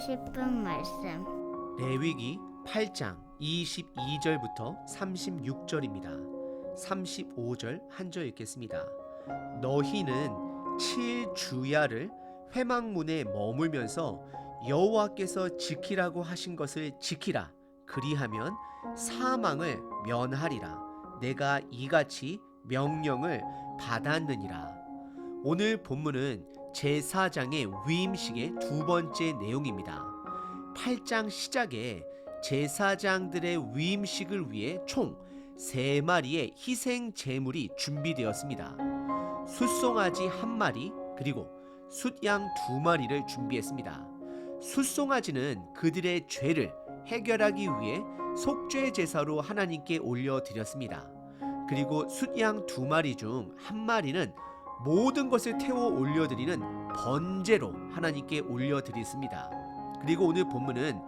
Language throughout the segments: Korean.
싶은 말씀. 레위기 8장 22절부터 36절입니다. 35절 한 절 읽겠습니다. 너희는 7주야를 회막문에 머물면서 여호와께서 지키라고 하신 것을 지키라. 그리하면 사망을 면하리라. 내가 이같이 명령을 받았느니라. 오늘 본문은 제사장의 위임식의 두 번째 내용입니다. 8장 시작에 제사장들의 위임식을 위해 총 3마리의 희생 제물이 준비되었습니다. 숫송아지 1마리 그리고 숫양 2마리를 준비했습니다. 숫송아지는 그들의 죄를 해결하기 위해 속죄 제사로 하나님께 올려드렸습니다. 그리고 숫양 2마리 중 1마리는 모든 것을 태워 올려드리는 번제로 하나님께 올려드렸습니다. 그리고 오늘 본문은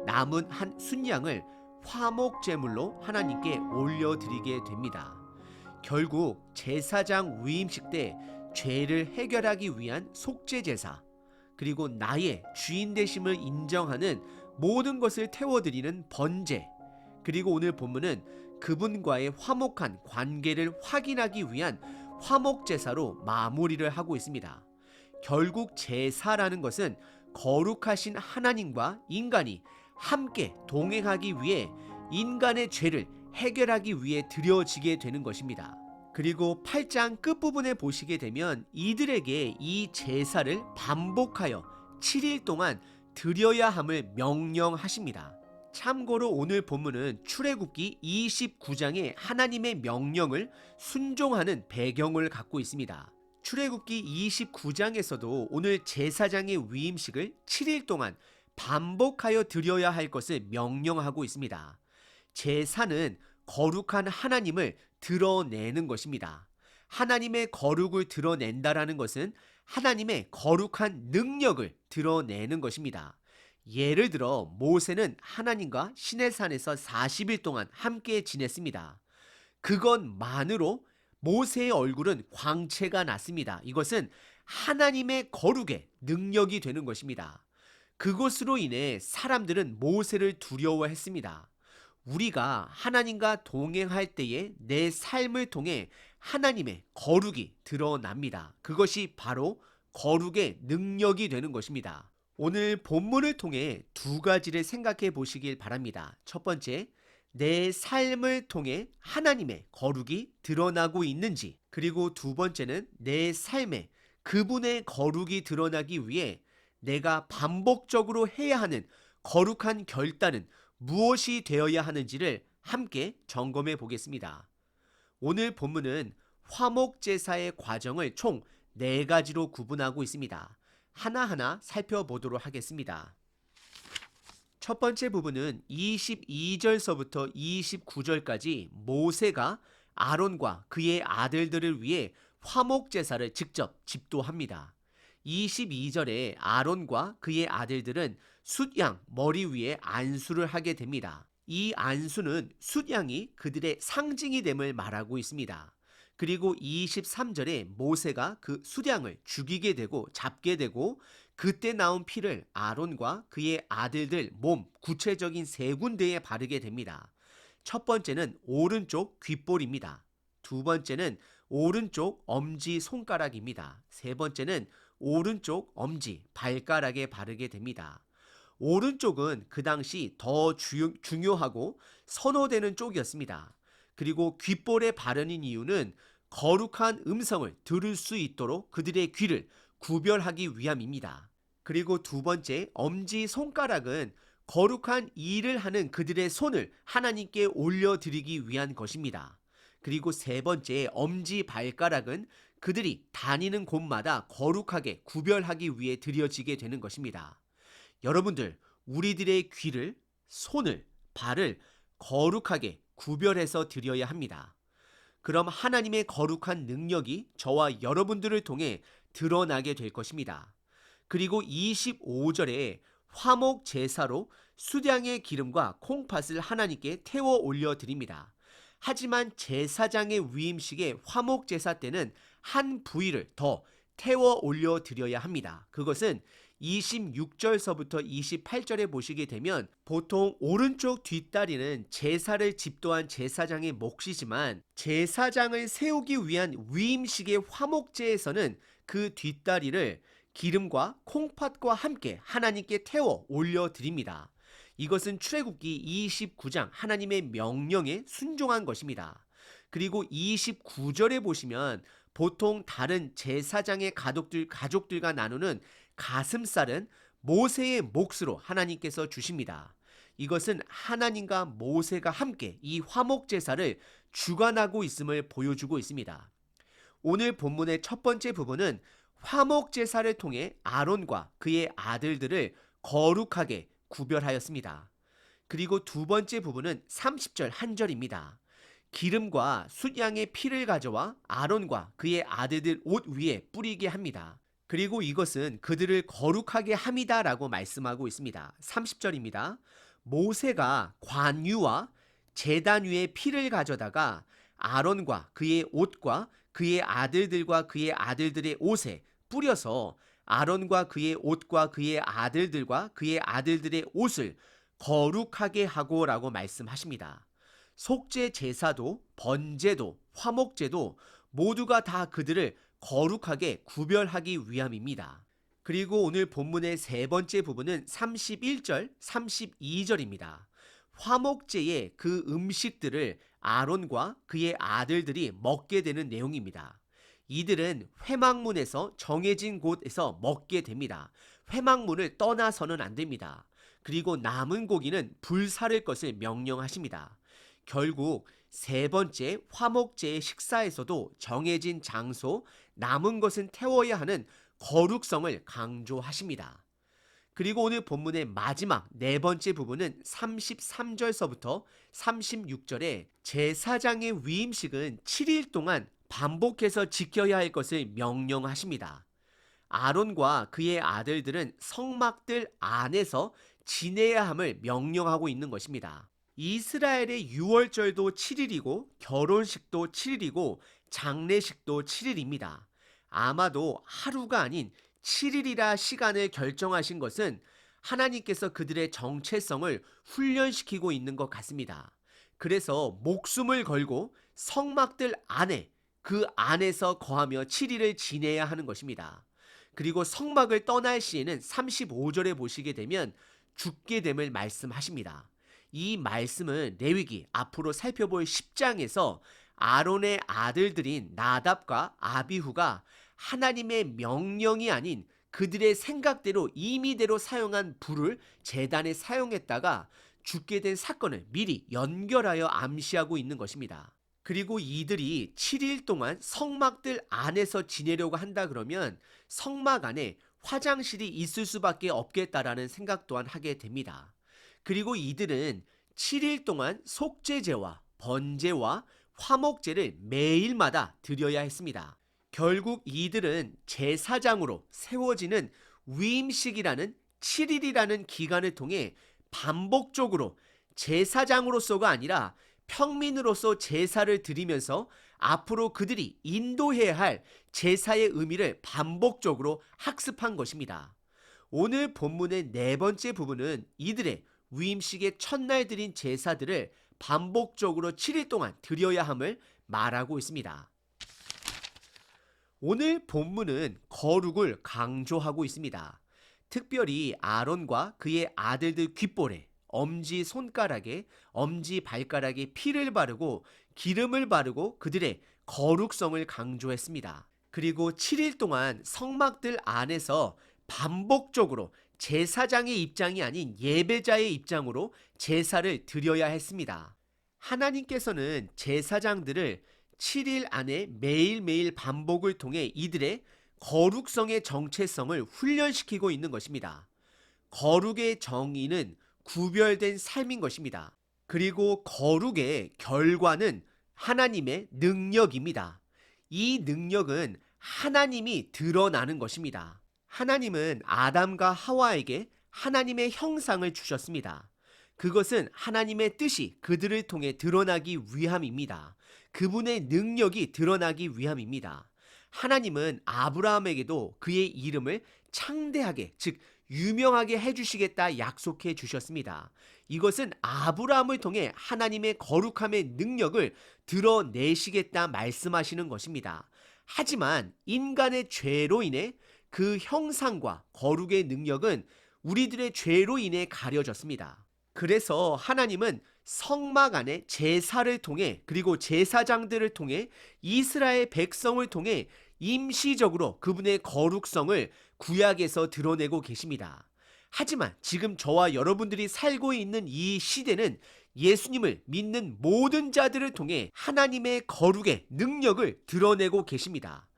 남은 한 순양을 화목제물로 하나님께 올려드리게 됩니다. 결국 제사장 위임식 때 죄를 해결하기 위한 속죄제사, 그리고 나의 주인 되심을 인정하는 모든 것을 태워드리는 번제, 그리고 오늘 본문은 그분과의 화목한 관계를 확인하기 위한 화목제사로 마무리를 하고 있습니다. 결국 제사라는 것은 거룩하신 하나님과 인간이 함께 동행하기 위해 인간의 죄를 해결하기 위해 드려지게 되는 것입니다. 그리고 8장 끝부분에 보시게 되면 이들에게 이 제사를 반복하여 7일 동안 드려야 함을 명령하십니다. 참고로 오늘 본문은 출애굽기 29장의 하나님의 명령을 순종하는 배경을 갖고 있습니다. 출애굽기 29장에서도 오늘 제사장의 위임식을 7일 동안 반복하여 드려야 할 것을 명령하고 있습니다. 제사는 거룩한 하나님을 드러내는 것입니다. 하나님의 거룩을 드러낸다라는 것은 하나님의 거룩한 능력을 드러내는 것입니다. 예를 들어 모세는 하나님과 시내산에서 40일 동안 함께 지냈습니다. 그것만으로 모세의 얼굴은 광채가 났습니다. 이것은 하나님의 거룩의 능력이 되는 것입니다. 그것으로 인해 사람들은 모세를 두려워했습니다. 우리가 하나님과 동행할 때에 내 삶을 통해 하나님의 거룩이 드러납니다. 그것이 바로 거룩의 능력이 되는 것입니다. 오늘 본문을 통해 두 가지를 생각해 보시길 바랍니다. 첫 번째, 내 삶을 통해 하나님의 거룩이 드러나고 있는지, 그리고 두 번째는 내 삶에 그분의 거룩이 드러나기 위해 내가 반복적으로 해야 하는 거룩한 결단은 무엇이 되어야 하는지를 함께 점검해 보겠습니다. 오늘 본문은 화목제사의 과정을 총 4가지로 구분하고 있습니다. 하나하나 살펴보도록 하겠습니다. 첫 번째 부분은 22절서부터 29절까지 모세가 아론과 그의 아들들을 위해 화목제사를 직접 집도합니다. 22절에 아론과 그의 아들들은 숫양 머리 위에 안수를 하게 됩니다. 이 안수는 숫양이 그들의 상징이 됨을 말하고 있습니다. 그리고 23절에 모세가 그 숫양을 죽이게 되고 잡게 되고 그때 나온 피를 아론과 그의 아들들 몸 구체적인 3군데에 바르게 됩니다. 첫 번째는 오른쪽 귓볼입니다. 두 번째는 오른쪽 엄지 손가락입니다. 세 번째는 오른쪽 엄지 발가락에 바르게 됩니다. 오른쪽은 그 당시 더 중요하고 선호되는 쪽이었습니다. 그리고 귓볼에 바르는 이유는 거룩한 음성을 들을 수 있도록 그들의 귀를 구별하기 위함입니다. 그리고 두 번째 엄지 손가락은 거룩한 일을 하는 그들의 손을 하나님께 올려드리기 위한 것입니다. 그리고 세 번째 엄지 발가락은 그들이 다니는 곳마다 거룩하게 구별하기 위해 드려지게 되는 것입니다. 여러분들, 우리들의 귀를, 손을, 발을 거룩하게 구별해서 드려야 합니다. 그럼 하나님의 거룩한 능력이 저와 여러분들을 통해 드러나게 될 것입니다. 그리고 25절에 화목 제사로 수량의 기름과 콩팥을 하나님께 태워 올려드립니다. 하지만 제사장의 위임식의 화목 제사 때는 한 부위를 더 태워 올려 드려야 합니다. 그것은 26절서부터 28절에 보시게 되면 보통 오른쪽 뒷다리는 제사를 집도한 제사장의 몫이지만 제사장을 세우기 위한 위임식의 화목제에서는 그 뒷다리를 기름과 콩팥과 함께 하나님께 태워 올려 드립니다. 이것은 출애굽기 29장 하나님의 명령에 순종한 것입니다. 그리고 29절에 보시면 보통 다른 제사장의 가족들과 나누는 가슴살은 모세의 몫으로 하나님께서 주십니다. 이것은 하나님과 모세가 함께 이 화목 제사를 주관하고 있음을 보여주고 있습니다. 오늘 본문의 첫 번째 부분은 화목 제사를 통해 아론과 그의 아들들을 거룩하게 구별하였습니다. 그리고 두 번째 부분은 30절 한 절입니다. 기름과 숫양의 피를 가져와 아론과 그의 아들들 옷 위에 뿌리게 합니다. 그리고 이것은 그들을 거룩하게 함이다라고 말씀하고 있습니다. 30절입니다. 모세가 관유와 제단 위에 피를 가져다가 아론과 그의 옷과 그의 아들들과 그의 아들들의 옷에 뿌려서 아론과 그의 옷과 그의 아들들과 그의 아들들의 옷을 거룩하게 하고라고 말씀하십니다. 속죄 제사도 번제도 화목제도 모두가 다 그들을 거룩하게 구별하기 위함입니다. 그리고 오늘 본문의 세 번째 부분은 31절, 32절입니다. 화목제의 그 음식들을 아론과 그의 아들들이 먹게 되는 내용입니다. 이들은 회막문에서 정해진 곳에서 먹게 됩니다. 회막문을 떠나서는 안 됩니다. 그리고 남은 고기는 불사를 것을 명령하십니다. 결국 세 번째 화목제의 식사에서도 정해진 장소, 남은 것은 태워야 하는 거룩성을 강조하십니다. 그리고 오늘 본문의 마지막 네 번째 부분은 33절서부터 36절에 제사장의 위임식은 7일 동안 반복해서 지켜야 할 것을 명령하십니다. 아론과 그의 아들들은 성막들 안에서 지내야 함을 명령하고 있는 것입니다. 이스라엘의 유월절도 7일이고 결혼식도 7일이고 장례식도 7일입니다. 아마도 하루가 아닌 7일이라 시간을 결정하신 것은 하나님께서 그들의 정체성을 훈련시키고 있는 것 같습니다. 그래서 목숨을 걸고 성막들 안에 그 안에서 거하며 7일을 지내야 하는 것입니다. 그리고 성막을 떠날 시에는 35절에 보시게 되면 죽게 됨을 말씀하십니다. 이 말씀은 레위기 앞으로 살펴볼 10장에서 아론의 아들들인 나답과 아비후가 하나님의 명령이 아닌 그들의 생각대로 임의대로 사용한 불을 제단에 사용했다가 죽게 된 사건을 미리 연결하여 암시하고 있는 것입니다. 그리고 이들이 7일 동안 성막들 안에서 지내려고 한다 그러면 성막 안에 화장실이 있을 수밖에 없겠다라는 생각 또한 하게 됩니다. 그리고 이들은 7일 동안 속죄제와 번제와 화목제를 매일마다 드려야 했습니다. 결국 이들은 제사장으로 세워지는 위임식이라는 7일이라는 기간을 통해 반복적으로 제사장으로서가 아니라 평민으로서 제사를 드리면서 앞으로 그들이 인도해야 할 제사의 의미를 반복적으로 학습한 것입니다. 오늘 본문의 네 번째 부분은 이들의 위임식의 첫날 드린 제사들을 반복적으로 7일 동안 드려야 함을 말하고 있습니다. 오늘 본문은 거룩을 강조하고 있습니다. 특별히 아론과 그의 아들들 귓볼에, 엄지 손가락에, 엄지 발가락에 피를 바르고 기름을 바르고 그들의 거룩성을 강조했습니다. 그리고 7일 동안 성막들 안에서 반복적으로 제사장의 입장이 아닌 예배자의 입장으로 제사를 드려야 했습니다. 하나님께서는 제사장들을 7일 안에 매일매일 반복을 통해 이들의 거룩성의 정체성을 훈련시키고 있는 것입니다. 거룩의 정의는 구별된 삶인 것입니다. 그리고 거룩의 결과는 하나님의 능력입니다. 이 능력은 하나님이 드러나는 것입니다. 하나님은 아담과 하와에게 하나님의 형상을 주셨습니다. 그것은 하나님의 뜻이 그들을 통해 드러나기 위함입니다. 그분의 능력이 드러나기 위함입니다. 하나님은 아브라함에게도 그의 이름을 창대하게, 즉 유명하게 해주시겠다 약속해 주셨습니다. 이것은 아브라함을 통해 하나님의 거룩함의 능력을 드러내시겠다 말씀하시는 것입니다. 하지만 인간의 죄로 인해 그 형상과 거룩의 능력은 우리들의 죄로 인해 가려졌습니다. 그래서 하나님은 성막 안에 제사를 통해, 그리고 제사장들을 통해, 이스라엘 백성을 통해 임시적으로 그분의 거룩성을 구약에서 드러내고 계십니다. 하지만 지금 저와 여러분들이 살고 있는 이 시대는 예수님을 믿는 모든 자들을 통해 하나님의 거룩의 능력을 드러내고 계십니다.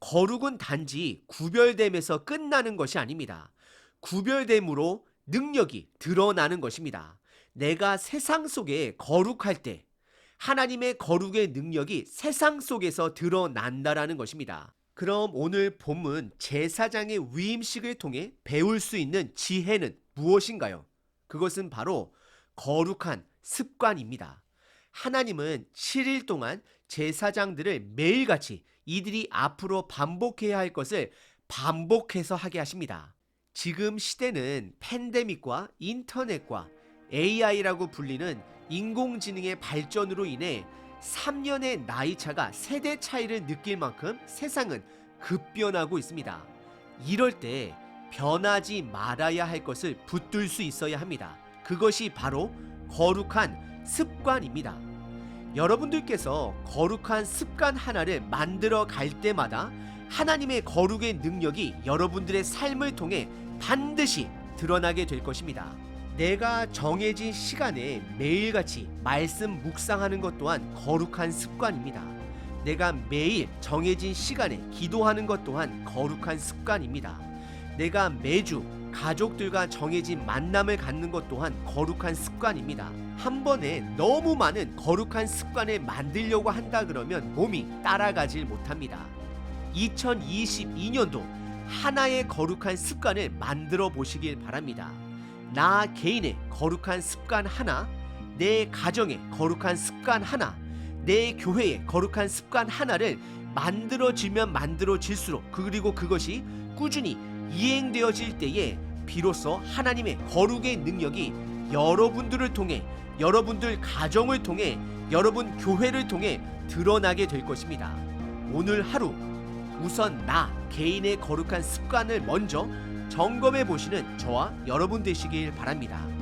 거룩은 단지 구별됨에서 끝나는 것이 아닙니다. 구별됨으로 능력이 드러나는 것입니다. 내가 세상 속에 거룩할 때 하나님의 거룩의 능력이 세상 속에서 드러난다라는 것입니다. 그럼 오늘 본문 제사장의 위임식을 통해 배울 수 있는 지혜는 무엇인가요? 그것은 바로 거룩한 습관입니다. 하나님은 7일 동안 제사장들을 매일같이 이들이 앞으로 반복해야 할 것을 반복해서 하게 하십니다. 지금 시대는 팬데믹과 인터넷과 AI라고 불리는 인공지능의 발전으로 인해 3년의 나이 차가 세대 차이를 느낄 만큼 세상은 급변하고 있습니다. 이럴 때 변하지 말아야 할 것을 붙들 수 있어야 합니다. 그것이 바로 거룩한 습관입니다. 여러분들께서 거룩한 습관 하나를 만들어 갈 때마다 하나님의 거룩의 능력이 여러분들의 삶을 통해 반드시 드러나게 될 것입니다. 내가 정해진 시간에 매일같이 말씀 묵상하는 것 또한 거룩한 습관입니다. 내가 매일 정해진 시간에 기도하는 것 또한 거룩한 습관입니다. 내가 매주 가족들과 정해진 만남을 갖는 것 또한 거룩한 습관입니다. 한 번에 너무 많은 거룩한 습관을 만들려고 한다 그러면 몸이 따라가질 못합니다. 2022년도 하나의 거룩한 습관을 만들어 보시길 바랍니다. 나 개인의 거룩한 습관 하나, 내 가정의 거룩한 습관 하나, 내 교회의 거룩한 습관 하나를 만들어지면 만들어질수록, 그리고 그것이 꾸준히 이행되어질 때에 비로소 하나님의 거룩의 능력이 여러분들을 통해, 여러분들 가정을 통해, 여러분 교회를 통해 드러나게 될 것입니다. 오늘 하루 우선 나 개인의 거룩한 습관을 먼저 점검해 보시는 저와 여러분 되시길 바랍니다.